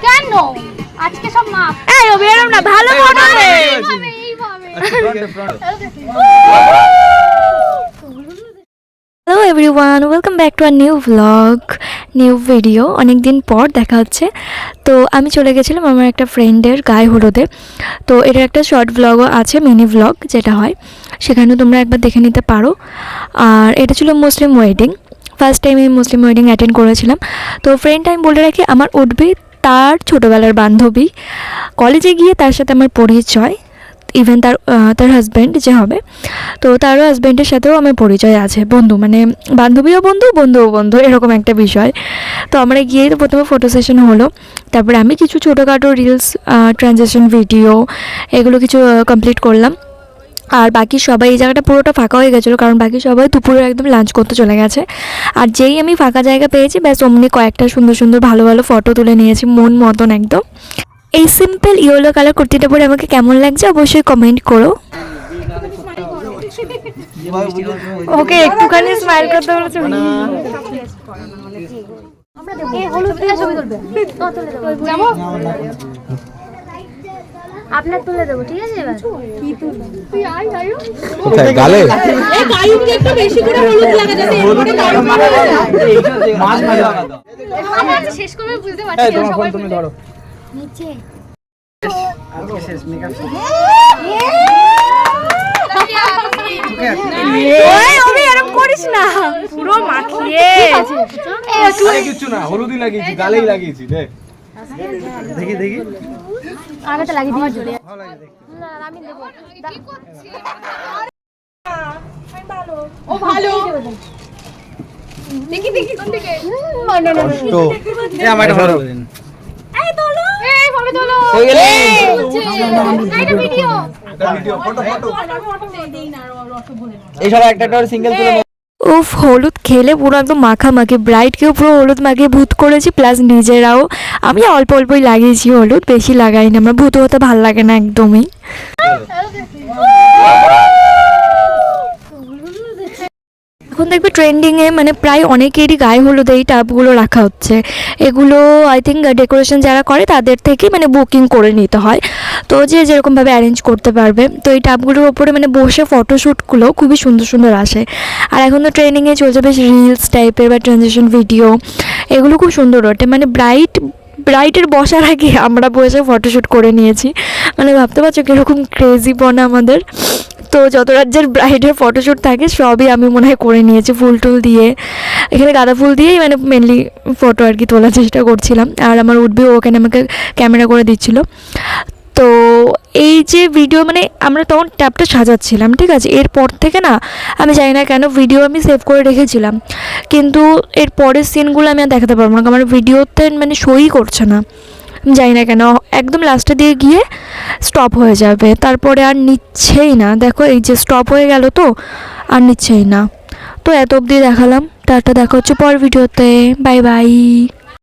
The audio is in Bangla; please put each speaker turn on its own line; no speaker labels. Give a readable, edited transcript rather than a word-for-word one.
কেন আজকে সব মাপ
না ভালো hello everyone, welcome back to our new blog, new video. অনেক দিন পর দেখা হচ্ছে। তো আমি চলে গেছিলাম আমার একটা ফ্রেন্ডের গায়ে হলুদে। তো এটার একটা শর্ট ব্লগও আছে, মিনি ব্লগ যেটা হয়, সেখানেও তোমরা একবার দেখে নিতে পারো। আর এটা ছিল মুসলিম ওয়েডিং, ফার্স্ট টাইম আমি মুসলিম ওয়েডিং অ্যাটেন্ড করেছিলাম। তো ফ্রেন্ড আমি বলে রাখি, আমার উঠবে তার ছোটোবেলার বান্ধবী। কলেজে গিয়ে তার সাথে আমার পরিচয়, ইভেন তার হাজব্যান্ড যে হবে, তো তারও হাজব্যান্ডের সাথেও আমার পরিচয় আছে, বন্ধু মানে বান্ধবীও বন্ধু, বন্ধুও বন্ধু, এরকম একটা বিষয়। তো আমরা গিয়েই তো প্রথমে ফটো সেশন হলো, তারপরে আমি কিছু ছোটোখাটো রিলস, ট্রানজ্যাকশন ভিডিও এগুলো কিছু কমপ্লিট করলাম। আর বাকি সবাই, এই জায়গাটা পুরোটা ফাঁকা হয়ে গেছিলো, কারণ বাকি সবাই দুপুরে একদম লাঞ্চ করতে চলে গেছে। আর যেই আমি ফাঁকা জায়গা পেয়েছি, ব্যাস অমনি কয়েকটা সুন্দর সুন্দর ভালো ভালো ফটো তুলে নিয়েছি, মন মতন একদম। এই সিম্পল ইয়েলো কালার কুর্তিটা পরে আমাকে কেমন লাগছে অবশ্যই কমেন্ট করো। ওকে একটুখানি স্মাইল করতে বলেছে।
আপনার তুলে দেবো, ঠিক আছে? এবার কি তুলবো? তুই আই আইও
কোথায় গালে?
এই গায়ুকে একটু বেশি করে হলুদ লাগা যাবে।
মাছ ভাজা লাগা দাও।
আমরা শেষ করে বুঝতে পারছি।
এই তোমার ফোন তুমি ধরো।
নিচে
আজকে শেষ মেকআপ শেষ।
ওই ওরে এরকম করিস না, পুরো মাখিয়ে।
আরে কিছু না, হলুদই লাগিয়েছি, গালেই লাগিয়েছি। দেখ দেখি দেখি
আমি তো লাগিয়ে দিই জোরে। ভালো লাগে দেখতে। না আমি দেব। কি করছিস? আমি ভালো। ও ভালো। দেখি দেখি কোন দিকে? না না
কষ্ট। এ আমাকে ধরো।
এই তোলো। এই ভাবে তোলো।
হয়ে গেল।
এটা ভিডিও।
Video photo photo. এই সব একটা একটা সিঙ্গেল তুলে।
উফ, হলুদ খেলে পুরো একদম মাখামাখি, ব্রাইডকেও পুরো হলুদ মাখিয়ে ভূত করেছি, প্লাস নিজেরাও। আমি অল্প অল্পই লাগিয়েছি হলুদ, বেশি লাগাইনি, আমার ভূত হতে ভালো লাগে না একদমই। এখন দেখবে ট্রেন্ডিংয়ে মানে প্রায় অনেকেরই গায়ে হলুদ এই টাবগুলো রাখা হচ্ছে। এগুলো আই থিঙ্ক ডেকোরেশন যারা করে তাদের থেকে মানে বুকিং করে নিতে হয়, তো যে যেরকমভাবে অ্যারেঞ্জ করতে পারবে। তো এই টাবগুলোর ওপরে মানে বসে ফটোশ্যুটগুলো খুবই সুন্দর সুন্দর আসে। আর এখন তো ট্রেন্ডিংয়ে চলছে বেশ রিলস টাইপের বা ট্রানজিশন ভিডিও, এগুলো খুব সুন্দর ওঠে। মানে ব্রাইডের বসার আগে আমরা বসে ফটোশ্যুট করে নিয়েছি, মানে ভাবতে পারছো কীরকম ক্রেজি পনা আমাদের। তো যত রাজ্যের ব্রাইডের ফটোশ্যুট থাকে সবই আমি মনে হয় করে নিয়েছি, ফুল টুল দিয়ে, এখানে গাঁদা ফুল দিয়েই মানে মেনলি ফটো আর কি তোলার চেষ্টা করছিলাম। আর আমার উঠবেও ওখানে আমাকে ক্যামেরা করে দিচ্ছিল। তো এই যে ভিডিও মানে আমরা তখন ট্যাবটা সাজাচ্ছিলাম, ঠিক আছে, এরপর থেকে না আমি জানি না কেন ভিডিও আমি সেভ করে রেখেছিলাম, কিন্তু এর পরের সিনগুলো আমি আর দেখাতে পারবো না, আমার ভিডিওতে মানে শোই করছে না, জানি না কেন। একদম লাস্টে দিয়ে গিয়ে স্টপ হয়ে যাবে, তারপরে আর নিচ্ছেই না। দেখো এই যে স্টপ হয়ে গেল, তো আর নিচ্ছেই না। তো এত অবধি দেখালাম, টাটা, দেখা হচ্ছে পরের ভিডিওতে, বাই বাই।